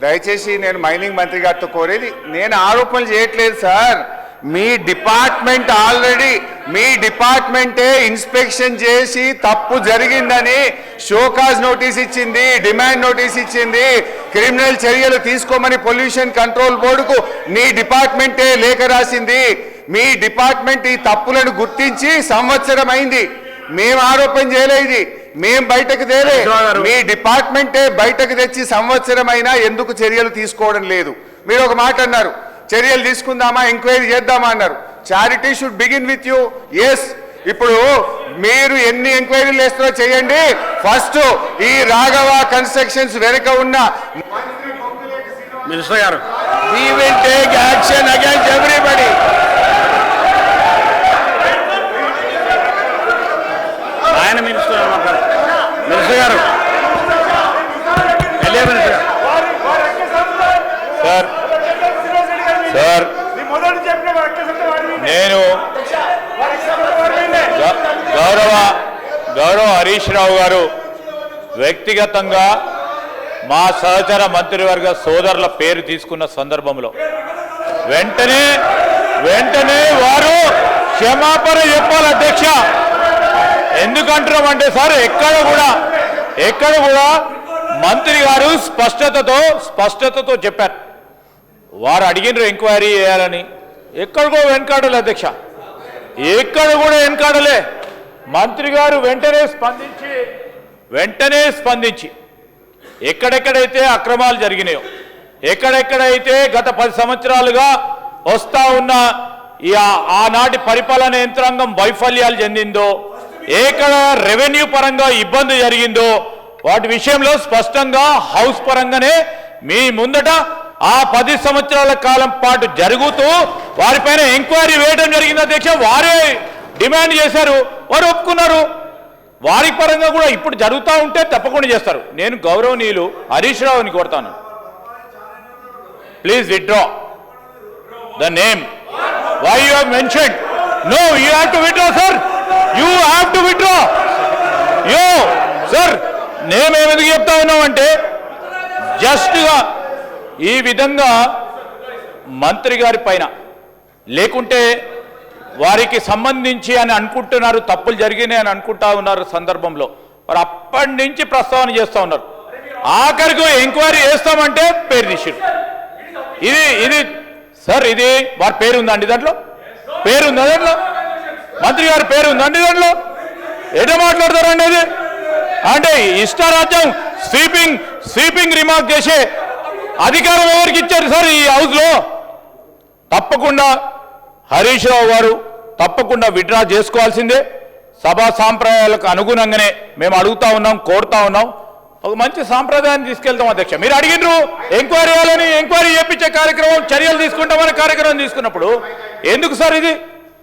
దయచేసి నేను మైనింగ్ మంత్రి గారితో కోరేది, నేను ఆరోపణలు చేయట్లేదు సార్. మీ డిపార్ట్మెంట్ ఆల్రెడీ మీ డిపార్ట్మెంటే ఇన్స్పెక్షన్ చేసి తప్పు జరిగిందని షోకాజ్ నోటీస్ ఇచ్చింది, డిమాండ్ నోటీస్ ఇచ్చింది, క్రిమినల్ చర్యలు తీసుకోమని పొల్యూషన్ కంట్రోల్ బోర్డుకు నీ డిపార్ట్మెంటే లేఖ రాసింది. మీ డిపార్ట్మెంట్ ఈ తప్పులను గుర్తించి సంవత్సరం అయింది. మేము ఆరోపణ చేయలేదు, మేము బయటకు తేలే. మీ డిపార్ట్మెంటే బయటకు తెచ్చి సంవత్సరం అయినా ఎందుకు చర్యలు తీసుకోవడం లేదు? మీరు ఒక మాట అన్నారు, చర్యలు తీసుకుందామా, ఎంక్వైరీ చేద్దామా అన్నారు. Charity should begin with you. Yes, ఇప్పుడు మీరు ఎన్ని ఎంక్వైరీలు వేస్తారో చేయండి. ఫస్ట్ ఈ రాఘవ కన్స్ట్రక్షన్స్ వెనుక ఉన్న మినిస్టర్ గారు, we will take action against everybody. ఆయన మినిస్టర్ మినిస్టర్ గారు సార్ సార్ నేను గౌరవ హరీష్ రావు గారు వ్యక్తిగతంగా మా సహచర మంత్రివర్గ సోదరుల పేరు తీసుకున్న సందర్భంలో వెంటనే వారు క్షమాపణ చెప్పాలి అధ్యక్ష. ఎందుకంటున్నామంటే సార్, ఎక్కడ కూడా మంత్రి గారు స్పష్టతతో చెప్పారు. వారు అడిగినారు ఎంక్వైరీ చేయాలని, ఎక్కడ కూడా వెనకాడలే అధ్యక్ష, ఎక్కడ కూడా వెనకాడలే. మంత్రి గారు వెంటనే స్పందించి ఎక్కడెక్కడైతే అక్రమాలు జరిగినాయో, ఎక్కడెక్కడైతే గత 10 సంవత్సరాలుగా వస్తా ఉన్న ఆనాటి పరిపాలన యంత్రాంగం వైఫల్యాలు చెందిందో, ఎక్కడ రెవెన్యూ పరంగా ఇబ్బంది జరిగిందో వాటి విషయంలో స్పష్టంగా హౌస్ పరంగానే మీ ముందట ఆ 10 సంవత్సరాల కాలం పాటు జరుగుతూ వారిపైన ఎంక్వైరీ వేయడం జరిగింది అధ్యక్ష. వారే డిమాండ్ చేశారు, వారు ఒప్పుకున్నారు. వారి పరంగా కూడా ఇప్పుడు జరుగుతూ ఉంటే తప్పకుండా చేస్తారు. నేను గౌరవనీయులు హరీష్ రావుని కోరుతాను, please withdraw the name why you have mentioned. No, you have to withdraw sir, you have to withdraw. యో సార్, నేమేం ఎందుకు చెప్తా ఉన్నామంటే జస్ట్గా ఈ విధంగా మంత్రి గారి పైన లేకుంటే వారికి సంబంధించి అని అనుకుంటున్నారు, తప్పులు జరిగినాయి అని అనుకుంటా ఉన్నారు సందర్భంలో వారు అప్పటి నుంచి ప్రస్తావన చేస్తూ ఉన్నారు. ఆఖరికి ఎంక్వైరీ చేస్తామంటే పేరు తీసిరు. ఇది సార్, ఇది వారి పేరు ఉందండి దాంట్లో? పేరుందా దాంట్లో? మంత్రి గారి పేరు ఉందండి దాంట్లో? ఎట మాట్లాడతారండి అది? అంటే ఇష్టారాజ్యం స్వీపింగ్ రిమార్క్ చేసే అధికారం ఎవరికి ఇచ్చారు సార్ ఈ హౌస్లో? తప్పకుండా హరీష్ రావు గారు తప్పకుండా విత్డ్రా చేసుకోవాల్సిందే. సభా సాంప్రదాయాలకు అనుగుణంగానే మేము అడుగుతా ఉన్నాం, కోరుతా ఉన్నాం. ఒక మంచి సాంప్రదాయాన్ని తీసుకెళ్తాం అధ్యక్ష. మీరు అడిగినారు ఎంక్వైరీ చేయాలని, ఎంక్వైరీ చేయించే కార్యక్రమం, చర్యలు తీసుకుంటామని కార్యక్రమం తీసుకున్నప్పుడు ఎందుకు సార్ ఇది?